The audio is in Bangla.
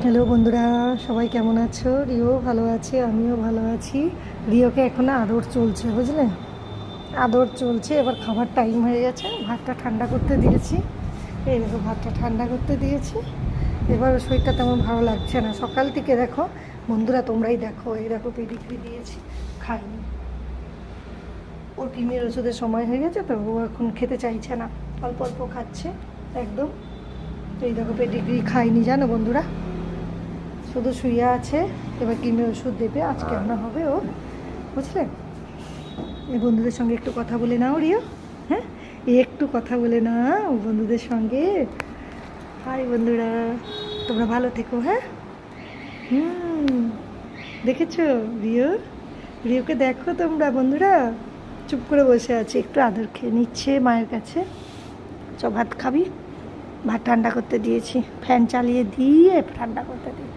হ্যালো বন্ধুরা, সবাই কেমন আছো? রিও ভালো আছে, আমিও ভালো আছি। রিওকে এখনও আদর চলছে, বুঝলে? আদর চলছে। এবার খাবার টাইম হয়ে গেছে, ভাতটা ঠান্ডা করতে দিয়েছি। এই দেখো, ভাতটা ঠান্ডা করতে দিয়েছি। এবার শরীরটা তেমন ভালো লাগছে না সকাল থেকে। দেখো বন্ধুরা, তোমরাই দেখো, এই দেখো পেডিগ্রি দিয়েছি, খাইনি। ওর কৃমির ওষুধের সময় হয়ে গেছে তো, ও এখন খেতে চাইছে না, অল্প অল্প খাচ্ছে একদম। এই দেখো পেডিগ্রি খাইনি, জানো বন্ধুরা, শুধু শুয়ে আছে। এবার কিমে ওষুধ দেবে, আজকে আনা হবে ও, বুঝলে? এই বন্ধুদের সঙ্গে একটু কথা বলে নাও রিও। হ্যাঁ, একটু কথা বলে নাও বন্ধুদের সঙ্গে। হাই বন্ধুরা, তোমরা ভালো থেকো। হ্যাঁ, দেখেছো রিও? রিওকে দেখো তোমরা বন্ধুরা, চুপ করে বসে আছে, একটু আদর খেয়ে নিচ্ছে মায়ের কাছে। চ ভাত খাবি? ভাত ঠান্ডা করতে দিয়েছি, ফ্যান চালিয়ে দিয়ে ঠান্ডা করতে দিই।